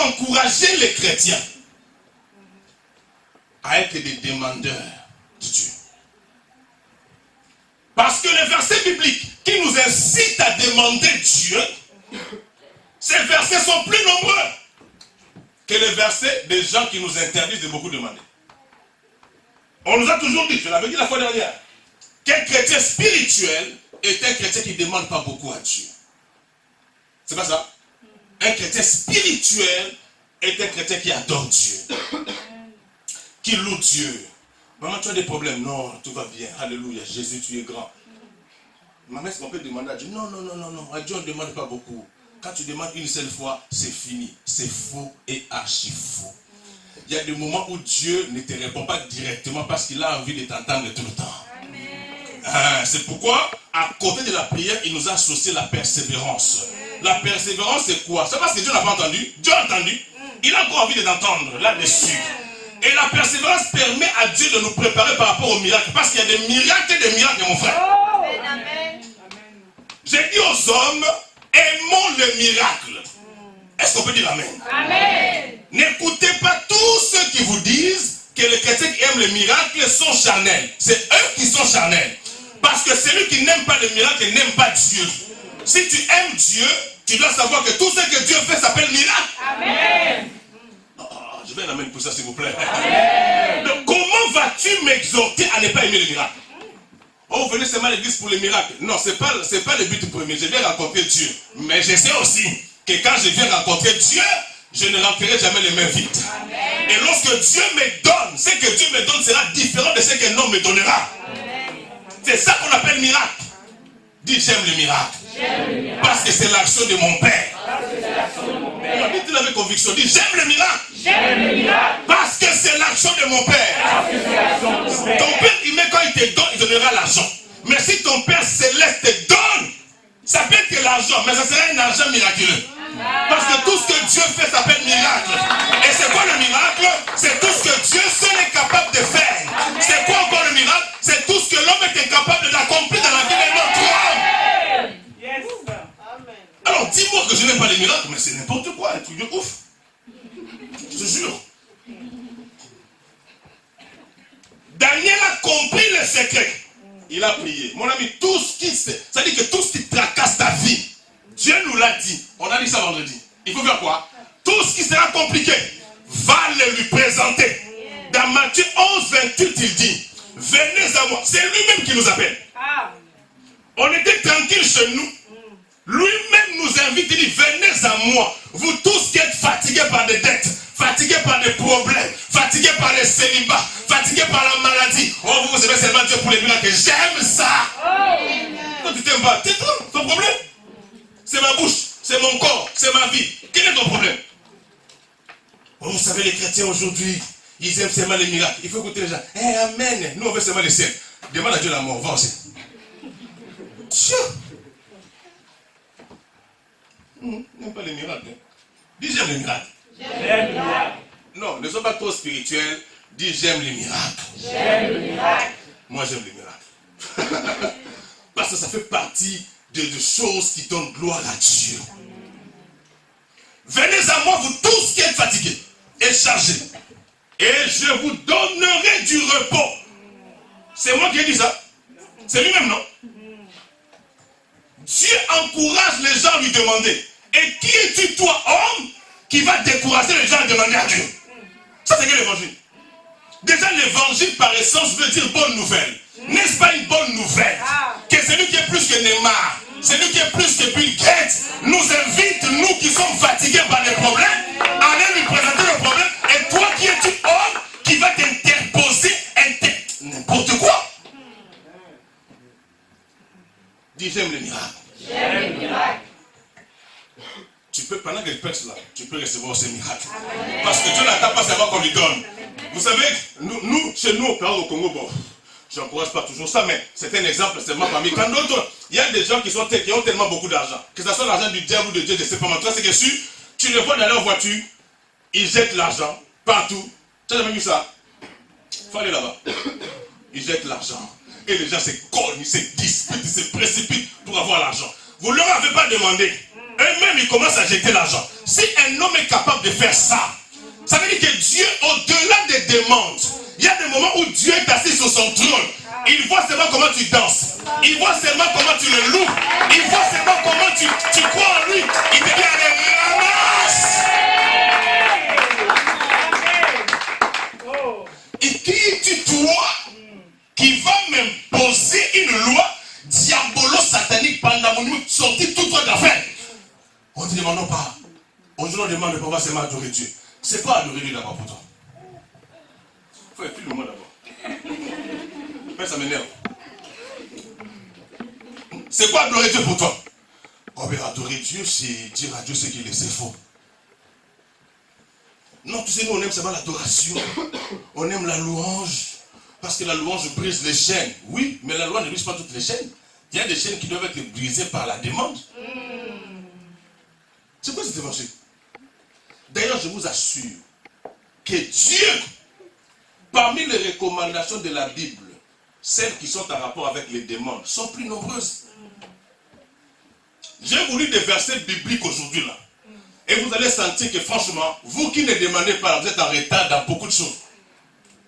encourager les chrétiens à être des demandeurs de Dieu. Parce que les versets bibliques qui nous incitent à demander Dieu, ces versets sont plus nombreux que les versets des gens qui nous interdisent de beaucoup demander. On nous a toujours dit, je l'avais dit la fois dernière, qu'un chrétien spirituel est un chrétien qui ne demande pas beaucoup à Dieu. C'est pas ça? Un chrétien spirituel est un chrétien qui adore Dieu, qui loue Dieu. Maman, tu as des problèmes? Non, tout va bien. Alléluia, Jésus, tu es grand. Maman, est-ce qu'on peut demander à Dieu? Non, non, non, non, non. À Dieu, on ne demande pas beaucoup. Quand tu demandes une seule fois, c'est fini. C'est faux et archi faux. Il y a des moments où Dieu ne te répond pas directement parce qu'il a envie de t'entendre tout le temps. C'est pourquoi, à côté de la prière, il nous a associé la persévérance. La persévérance, c'est quoi? C'est parce que Dieu n'a pas entendu. Dieu a entendu. Il a encore envie de t'entendre là-dessus. Et la persévérance permet à Dieu de nous préparer par rapport aux miracles. Parce qu'il y a des miracles et des miracles, mon frère. Amen. J'ai dit aux hommes, aimons le miracle. Est-ce qu'on peut dire amen? Amen. N'écoutez pas tous ceux qui vous disent que les chrétiens qui aiment le miracle sont charnels. C'est eux qui sont charnels. Parce que celui qui n'aime pas le miracle n'aime pas Dieu. Si tu aimes Dieu, tu dois savoir que tout ce que Dieu fait s'appelle miracle. Amen. Je vais un amen pour ça, s'il vous plaît. Amen. Donc, comment vas-tu m'exhorter à ne pas aimer le miracle? Oh, venez seulement à l'église pour les miracles. Non, ce n'est pas le but premier. Je viens rencontrer Dieu. Mais je sais aussi que quand je viens rencontrer Dieu, je ne rentrerai jamais les mains vides. Amen. Et lorsque Dieu me donne, ce que Dieu me donne sera différent de ce qu'un homme me donnera. C'est ça qu'on appelle miracle. Dis, j'aime le miracle. Parce que c'est l'action de mon Père. Dites-le avec conviction. Dis, j'aime le miracle. J'aime le miracle. Parce que c'est l'action de mon Père. Ton Père, quand il te donne, il donnera l'argent. Mais si ton Père céleste te donne, ça peut être l'argent, mais ça sera un argent miraculeux. Parce que tout ce que Dieu fait s'appelle miracle. Et c'est quoi le miracle? C'est tout ce que Dieu seul est capable de faire. C'est quoi encore le miracle? C'est tout ce que l'homme est incapable d'accomplir dans la vie de notre homme. Yes. Alors dis-moi que je n'aime pas les miracles, mais c'est n'importe quoi, un truc de ouf. Je te jure. Daniel a compris le secret. Il a prié. Mon ami, tout ce qui ça dit que tout ce qui tracasse ta vie, Dieu nous l'a dit. On a dit ça vendredi. Il faut faire quoi? Tout ce qui sera compliqué, va le lui présenter. Dans Matthieu 11, 28, il dit, venez à moi. C'est lui-même qui nous appelle. On était tranquille chez nous. Lui-même nous invite, il dit, venez à moi. Vous tous qui êtes fatigués par des dettes, fatigués par des problèmes, fatigués par les célibats, fatigués par la maladie. Oh, vous aimez seulement Dieu pour les miracles. J'aime ça. Toi, tu t'aimes pas. C'est toi, ton problème. C'est ma bouche, c'est mon corps, c'est ma vie. Quel est ton problème? Oh, vous savez, les chrétiens aujourd'hui, ils aiment seulement les miracles. Il faut écouter les gens. Eh, amen. Nous, on veut seulement les ciels. Demande à Dieu la mort. Va aussi. Dieu. N'aime pas les miracles. Dis, j'aime les miracles. J'aime le miracle. Non, ne sois pas trop spirituel. Dis, j'aime les miracles. J'aime le miracle. Moi, j'aime les miracles. Parce que ça fait partie de choses qui donnent gloire à Dieu. Venez à moi, vous tous qui êtes fatigués et chargés, et je vous donnerai du repos. C'est moi qui ai dit ça. C'est lui-même, non? Dieu encourage les gens à lui demander. Et qui es-tu, toi, homme, qui va décourager les gens à demander à Dieu? Ça, c'est quel évangile? Déjà, l'évangile, par essence, veut dire bonne nouvelle. N'est-ce pas une bonne nouvelle? Que celui qui est plus que Neymar, celui qui est plus que Bill Gates, nous invite, nous qui sommes fatigués par les problèmes, à aller lui présenter le problème. Et toi qui es-tu, homme, qui va t'interposer n'importe quoi? Dis, j'aime les miracles. J'aime le miracle. Tu peux, pendant qu'elle pèse là, tu peux recevoir ces miracles. Parce que Dieu n'attend pas savoir qu'on lui donne. Vous savez, nous, chez nous, au Congo, bon, je n'encourage pas toujours ça, mais c'est un exemple seulement parmi tant d'autres. Il y a des gens qui ont tellement beaucoup d'argent, que ce soit l'argent du diable ou de Dieu, je ne sais pas. Toi, c'est que tu les vois dans leur voiture, ils jettent l'argent partout. Tu as jamais vu ça? Il faut aller là-bas. Ils jettent l'argent. Et les gens se cognent, ils se disputent, ils se précipitent pour avoir l'argent. Vous ne leur avez pas demandé. eux-mêmes, ils commencent à jeter l'argent. Si un homme est capable de faire ça, ça veut dire que Dieu, au-delà des demandes, il y a des moments où Dieu est assis sur son trône. Il voit seulement comment tu danses. Il voit seulement comment tu le loues. Il voit seulement comment tu crois en lui. Il te dit, allez, ramasse. Et qui es-tu, toi, qui va m'imposer une loi diabolo-satanique pendant mon nuit, sortir toute votre affaire? On ne te demande pas. Aujourd'hui, on demande de pouvoir seulement adorer Dieu. C'est pas adorer Dieu d'abord pour toi. Il faut écrire le mot d'abord. Mais ça m'énerve. C'est quoi adorer Dieu pour toi? Oh, mais adorer Dieu, c'est dire à Dieu ce qu'il est, c'est faux. Non, tu sais, nous, on aime seulement l'adoration. On aime la louange. Parce que la louange brise les chaînes. Oui, mais la louange ne brise pas toutes les chaînes. Il y a des chaînes qui doivent être brisées par la demande. C'est quoi cet évangile? D'ailleurs, je vous assure que Dieu, parmi les recommandations de la Bible, celles qui sont en rapport avec les demandes, sont plus nombreuses. J'ai voulu des versets bibliques aujourd'hui là. Et vous allez sentir que franchement, vous qui ne demandez pas, vous êtes en retard dans beaucoup de choses.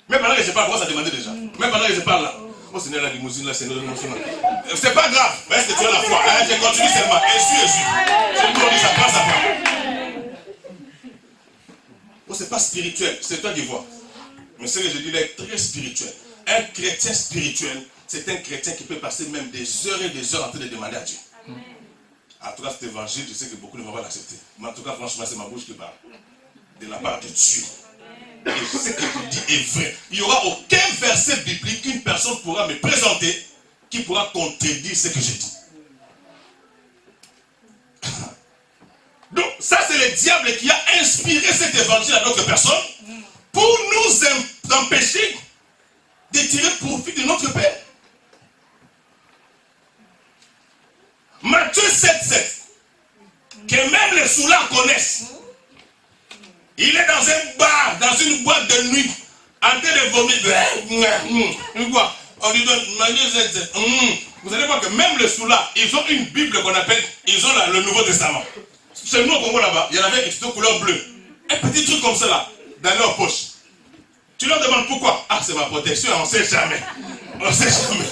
Mais pendant que je parle, pourquoi ça demandait déjà? Mais pendant que je parle là, oh Seigneur, la limousine là, Seigneur, c'est pas grave, est-ce que tu as la foi? Hein? Je continue seulement, Jésus. C'est tout, on dit ça passe après. Oh, c'est pas spirituel, c'est toi qui vois. Mais ce que je dis, il est très spirituel. Un chrétien spirituel, c'est un chrétien qui peut passer même des heures et des heures en train de demander à Dieu. Amen. En tout cas, cet évangile, je sais que beaucoup ne vont pas l'accepter. Mais en tout cas, franchement, c'est ma bouche qui parle. De la part de Dieu. Amen. Et ce que je dis est vrai. Il n'y aura aucun verset biblique qu'une personne pourra me présenter qui pourra contredire ce que je dis. Donc, ça, c'est le diable qui a inspiré cet évangile à d'autres personnes pour nous empêcher de tirer profit de notre Père. Matthieu 7,7, que même les soulards connaissent. Il est dans un bar, dans une boîte de nuit, en train de vomir. On lui donne Matthieu 7,7. Vous allez voir que même les soulards, ils ont une Bible qu'on appelle, ils ont le Nouveau Testament. Chez nous au Congo là-bas, il y en avait qui étaient de couleur bleue. Un petit truc comme ça là, dans leur poche. Tu leur demandes pourquoi? Ah, c'est ma protection, on ne sait jamais. On ne sait jamais.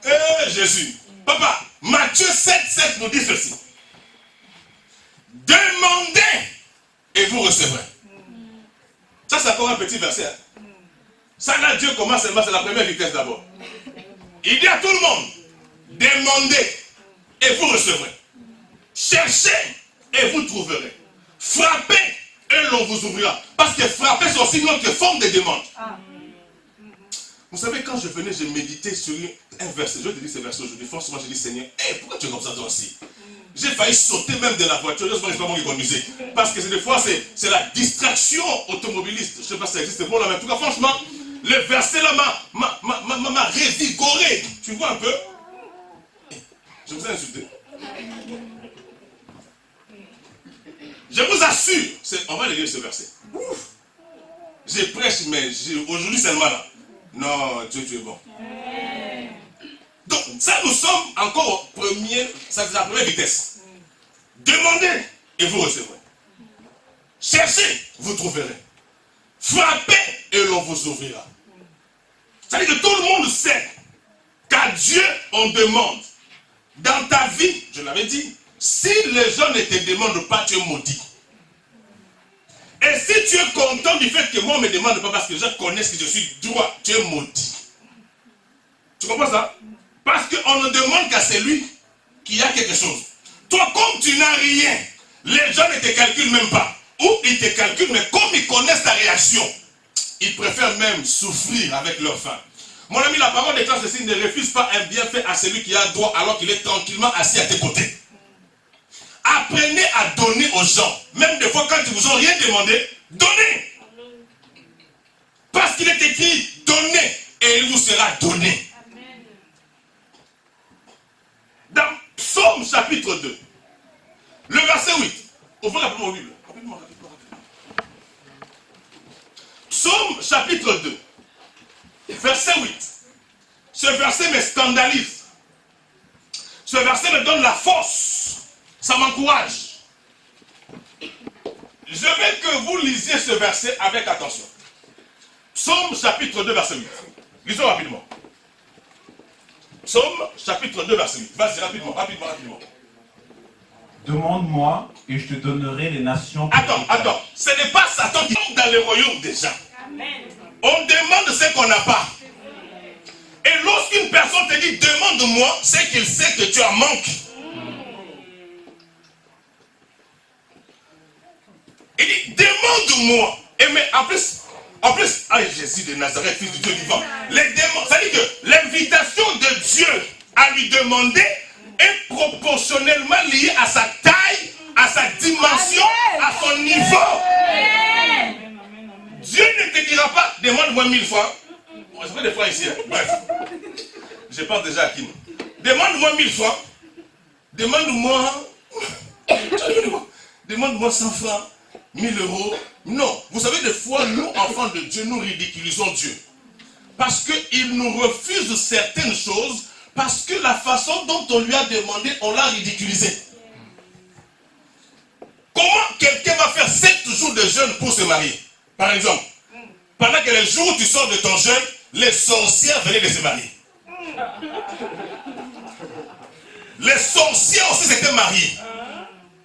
Eh Jésus. Papa, Matthieu 7,7 nous dit ceci. Demandez et vous recevrez. Ça, c'est encore un petit verset. Hein. Ça, là, Dieu commence seulement, c'est la première vitesse d'abord. Il dit à tout le monde, demandez et vous recevrez. Cherchez et vous trouverez. Frappez et l'on vous ouvrira. Parce que frapper, c'est aussi une autre forme de demande. Vous savez, quand je venais, je méditais sur un verset. Je te dis ce verset aujourd'hui. Franchement, je dis Seigneur, pourquoi tu es comme ça toi aussi? J'ai failli sauter même de la voiture. J'espère que c'est pas moi qui conduisais. Parce que des fois, c'est la distraction automobiliste. Je ne sais pas si ça existe bon là, mais en tout cas, franchement, le verset là m'a révigoré. Tu vois un peu? Je vous ai insulté. Je vous assure, on va lire ce verset. Ouf. Je prêche, mais aujourd'hui seulement là. Non, Dieu, tu es bon. Donc, ça, nous sommes encore au premier, ça c'est la première vitesse. Demandez et vous recevrez. Cherchez, vous trouverez. Frappez et l'on vous ouvrira. Ça veut dire que tout le monde sait qu'à Dieu on demande. Dans ta vie, je l'avais dit, si les gens ne te demandent pas, tu es maudit. Et si tu es content du fait que moi on ne me demande pas parce que les gens connaissent que je suis droit, tu es maudit. Tu comprends ça? Parce qu'on ne demande qu'à celui qui a quelque chose. Toi, comme tu n'as rien, les gens ne te calculent même pas. Ou ils te calculent, mais comme ils connaissent ta réaction, ils préfèrent même souffrir avec leur faim. Mon ami, la parole déclare ceci, ne refuse pas un bienfait à celui qui a droit alors qu'il est tranquillement assis à tes côtés. Apprenez à donner aux gens. Même des fois quand ils vous ont rien demandé, donnez. Parce qu'il est écrit, donnez et il vous sera donné. Dans Psaume chapitre 2, le verset 8. Ouvrez rapidement la Bible. Rapidement. Psaume chapitre 2, verset 8. Ce verset me scandalise. Ce Ce verset me donne la force. Ça m'encourage. Je veux que vous lisiez ce verset avec attention. Psaume chapitre 2, verset 8. Lisons rapidement. Psaume chapitre 2, verset 8. Vas-y, rapidement. Demande-moi et je te donnerai les nations. Attends. Ce n'est pas Satan qui tombe dans le royaume des gens. On demande ce qu'on n'a pas. Et lorsqu'une personne te dit demande-moi, c'est qu'il sait que tu en manques. Il dit demande-moi. Et mais en plus, Jésus de Nazareth, fils du Dieu vivant. Ça dit que l'invitation de Dieu à lui demander est proportionnellement liée à sa taille, à sa dimension, à son niveau. Dieu ne te dira pas demande-moi 1000 fois. Ça fait des fois ici. Bref. Je pense déjà à Kim. Demande-moi 1000 fois. Demande-moi 100 francs, 1000 euros. Non. Vous savez, des fois, nous, enfants de Dieu, nous ridiculisons Dieu. Parce qu'il nous refuse certaines choses, parce que la façon dont on lui a demandé, on l'a ridiculisé. Comment quelqu'un va faire 7 jours de jeûne pour se marier? Par exemple, pendant que les jours où tu sors de ton jeûne, les sorcières venaient de se marier. Les sorcières aussi s'étaient mariées.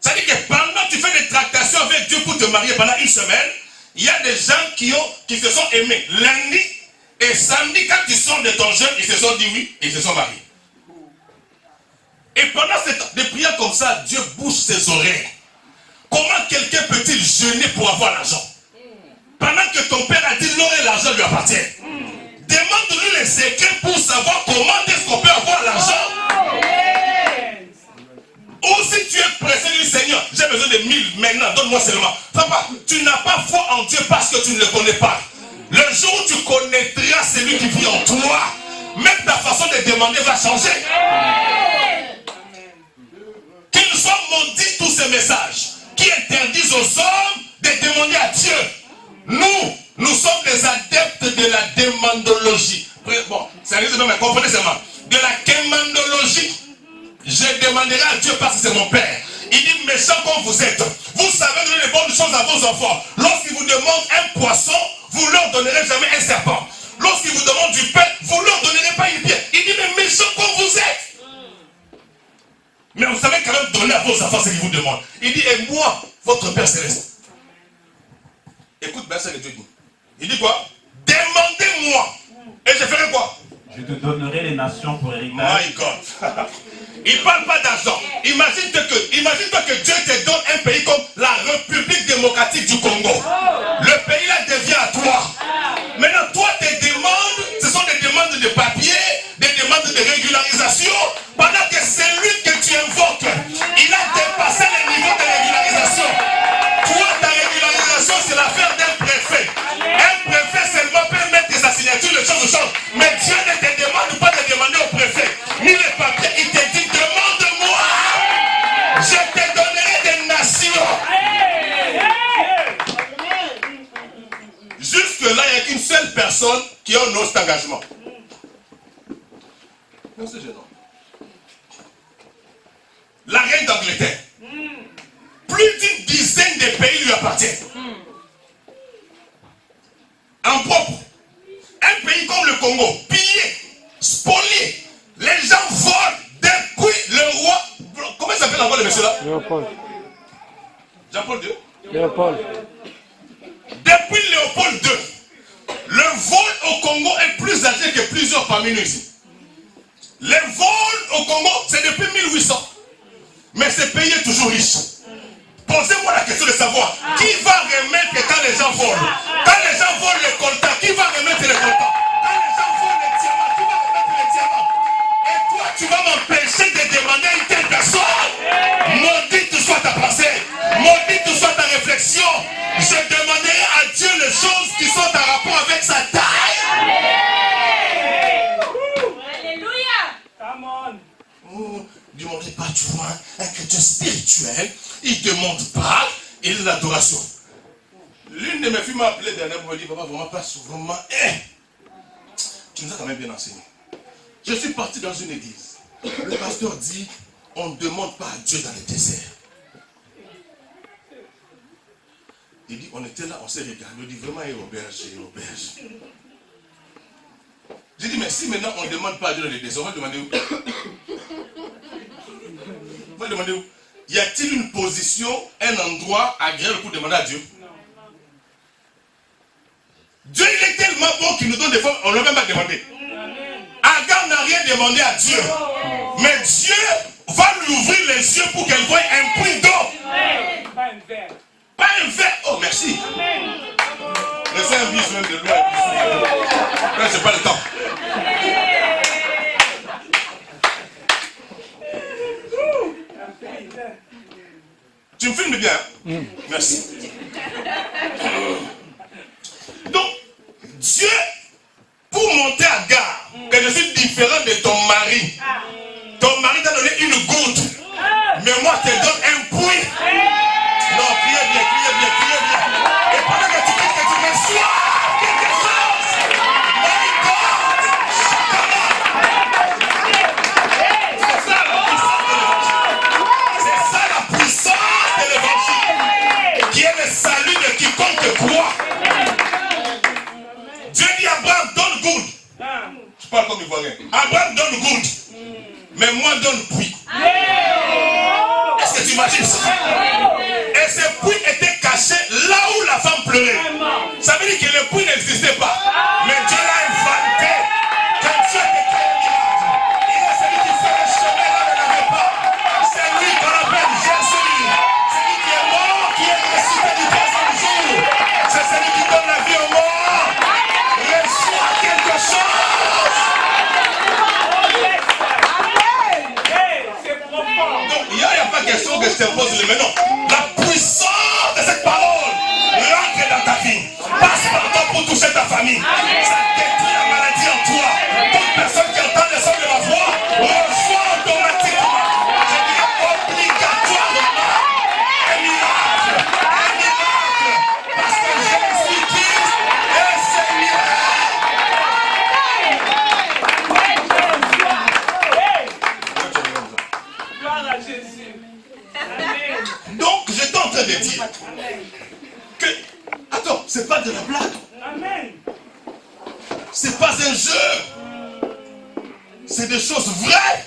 Ça veut dire que pendant que tu fais des tractations avec Dieu pour te marier pendant une semaine, il y a des gens qui se sont aimés lundi et samedi, quand tu sors de ton jeûne, ils se sont dit oui et ils se sont mariés. Et pendant ce temps, des prières comme ça, Dieu bouche ses oreilles. Comment quelqu'un peut-il jeûner pour avoir l'argent? Pendant que ton père a dit l'or et l'argent lui appartient. Demande-lui les secrets pour savoir comment est-ce qu'on peut avoir l'argent. Ou si tu es pressé du Seigneur, j'ai besoin de 1000 maintenant, donne-moi seulement. Papa, tu n'as pas foi en Dieu parce que tu ne le connais pas. Le jour où tu connaîtras celui qui vit en toi, même ta façon de demander va changer. Qu'ils soient maudits tous ces messages qui interdisent aux hommes de demander à Dieu. Nous sommes des adeptes de la démandologie. Bon, c'est un mais comprenez seulement. De la quémandologie. Je demanderai à Dieu parce que c'est mon Père. Il dit, méchant comme vous êtes, vous savez donner les bonnes choses à vos enfants. Lorsqu'ils vous demandent un poisson, vous ne leur donnerez jamais un serpent. Lorsqu'ils vous demandent du pain, vous ne leur donnerez pas une pierre. Il dit, mais méchant comme vous êtes. Mais vous savez quand même donner à vos enfants ce qu'ils vous demandent. Il dit, et moi, votre Père Céleste. Écoute bien ça que Dieu dit. Il dit quoi? Demandez-moi. Et je ferai quoi? Je te donnerai les nations pour héritage. My God. Il ne parle pas d'argent. Imagine-toi que Dieu te donne un pays comme la République démocratique du Congo. Le pays là devient à toi. Maintenant, toi, tes demandes, ce sont des demandes de papier, des demandes de régularisation, pendant que celui que tu invoques, il a dépassé le niveau de régularisation. Toi, ta régularisation, c'est l'affaire d'un préfet. Un préfet seulement peut mettre sa signature, le chose de chose. Mais Dieu ne te demande pas de demander au préfet, ni les papiers. Il te dit, demande-moi. Je te donnerai des nations. Jusque-là, il n'y a qu'une seule personne qui honore cet engagement. Non, c'est gênant. La reine d'Angleterre. Plus d'une dizaine de pays lui appartiennent. En propre. Un pays comme le Congo, pillé, spolié. Les gens volent depuis le roi. Comment il s'appelle encore le monsieur là? Léopold. Jean-Paul II. Léopold. Depuis Léopold II, le vol au Congo est plus âgé que plusieurs parmi nous ici. Les vols au Congo, c'est depuis 1800. Mais ce pays est toujours riche. Posez-moi la question de savoir qui va remettre quand les gens volent. Quand les gens volent les coltas, qui va remettre les coltas? Quand les gens volent les diamants, qui va remettre les diamants? Et toi, tu vas m'empêcher de demander à une telle personne. Maudite soit ta pensée, maudite soit ta réflexion. Je demanderai à Dieu les choses qui sont en rapport avec sa taille. Alléluia. Come on. Oh, demandez pas, tu vois, un chrétien spirituel, il ne demande pas, il est de l'adoration. L'une de mes filles m'a appelé dernièrement pour me dire, papa, vraiment pas souvent, tu nous as quand même bien enseigné. Je suis parti dans une église. Le pasteur dit, on ne demande pas à Dieu dans le désert. Il dit, on était là, on s'est regardé, on dit vraiment, il y a auberge. J'ai dit, mais si maintenant on ne demande pas à Dieu dans le désert, on va demander où? On va demander où? Y a-t-il une position, un endroit agréable pour demander à Dieu? Dieu, il est tellement bon qu'il nous donne des fois, on ne l'a même pas demandé. Agar n'a rien demandé à Dieu. Mais Dieu va lui ouvrir les yeux pour qu'elle voie un puits d'eau. Pas un verre. Pas un verre. Oh, merci. Laissez un bis même de l'eau. Là, je n'ai pas le temps. Tu me filmes bien? Merci. Donc, Dieu, pour monter à Agar, que je suis différent de ton mari. Ton mari t'a donné une goutte. Mais moi, je te donne un puits. Non, criez bien, criez bien, criez bien. Et pendant que tu dis que tu reçois quelque chose, my God, c'est ça la puissance de l'évangile. Qui est le salut de quiconque croit. Dieu dit à Abraham, donne good. Je parle comme ivoirien. Abraham donne good. Mais moi donne puits. Est-ce que tu imagines ça? Et ce puits était caché là où la femme pleurait. Ça veut dire que le puits n'existait pas. Mais Dieu l'a inventé. Quand Dieu était créé miracle, il est celui qui fait le chemin là où il n'avait pas. C'est lui qu'on appelle Jésus. C'est lui qui est mort, qui est ressuscité du troisième jour. C'est celui qui donne la vie aux morts. Reçois quelque chose. Donc il n'y a pas question que je te pose le maintenant. La puissance de cette parole rentre dans ta vie. Passe par toi pour toucher ta famille. Ça détruit la maladie en toi. Toute personne qui entend le son de ma voix reçoit automatiquement. Je dis obligatoirement un miracle. Un miracle. Parce que Jésus-Christ est Seigneur. Donc, j'étais en train de dire que, attends, c'est pas de la blague. C'est pas un jeu. C'est des choses vraies.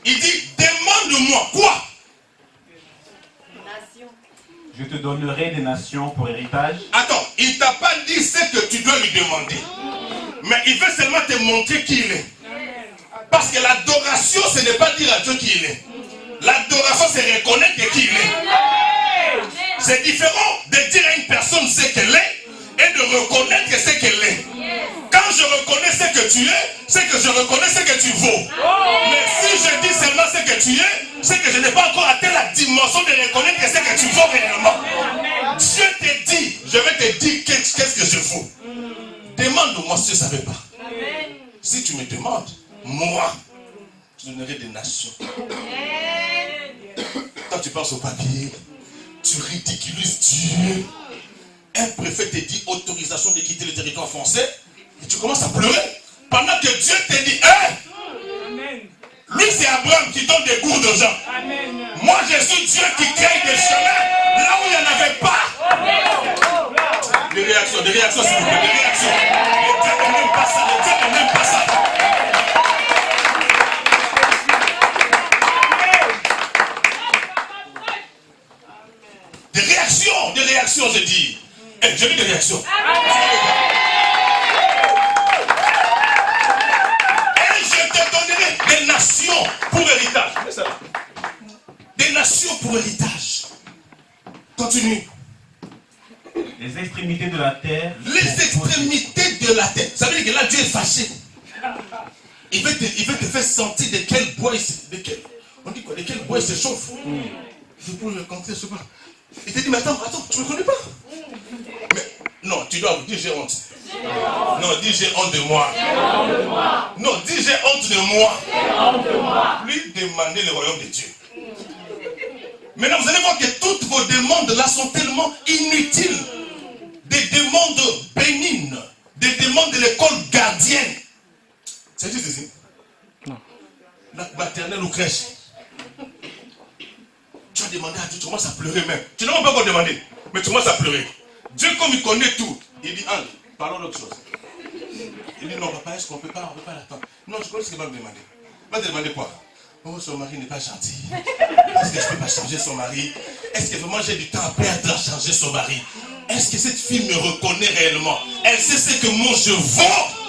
Il dit, demande-moi quoi? Je te donnerai des nations pour héritage. Attends, il t'a pas dit ce que tu dois lui demander. Mais il veut seulement te montrer qui il est. Parce que l'adoration, ce n'est pas dire à Dieu qui il est. L'adoration, c'est reconnaître qui il est. C'est différent de dire à une personne ce qu'elle est et de reconnaître ce qu'elle est. Quand je reconnais ce que tu es, c'est que je reconnais ce que tu vaux. Mais si je dis seulement ce que tu es, c'est que je n'ai pas encore atteint la dimension de reconnaître ce que tu vaux réellement. Dieu te dit, je vais te dire qu'est-ce que je vaux. Demande-moi si je ne savais pas. Si tu me demandes, moi, je donnerai des nations. Quand tu penses au papier, tu ridiculises Dieu. Un préfet te dit autorisation de quitter le territoire français et tu commences à pleurer. Pendant que Dieu te dit, lui c'est Abraham qui donne des cours de gens. Moi je suis Dieu qui crée des chemins là où il n'y en avait pas. Des réactions s'il vous plaît, des réactions. Le Dieu ne n'aime pas ça, le Dieu ne n'aime pas ça. Des réactions, je dis. J'ai vu des réactions. Et je te donnerai des nations pour héritage. Des nations pour héritage. Continue. Les extrémités de la terre. Les extrémités de la terre. Ça veut dire que là, Dieu est fâché. Il veut te faire sentir de quel bois on dit quoi, de quel bois il se chauffe. Je peux le compter, je sais pas. Il te dit, mais attends, tu ne me connais pas. Mais non, tu dois dire j'ai honte. Non, dis j'ai honte de moi. Non, dis j'ai honte de moi. Lui demander le royaume de Dieu. Maintenant, vous allez voir que toutes vos demandes là sont tellement inutiles. Des demandes bénignes. Des demandes de l'école gardienne. C'est juste ici. Non. fraîche. Tu as demandé à Dieu, tu commences à pleurer même. Tu n'as même pas encore demandé, mais tu commences à pleurer. Dieu, comme il connaît tout, il dit, Ange, parlons d'autre chose. Il dit, non, papa, est-ce qu'on ne peut pas l'attendre? Non, je connais ce qu'il va me demander. Il va te demander quoi? Oh, son mari n'est pas gentil. Est-ce que je ne peux pas changer son mari? Est-ce que vraiment j'ai du temps à perdre à changer son mari? Est-ce que cette fille me reconnaît réellement? Elle sait ce que moi je vaux?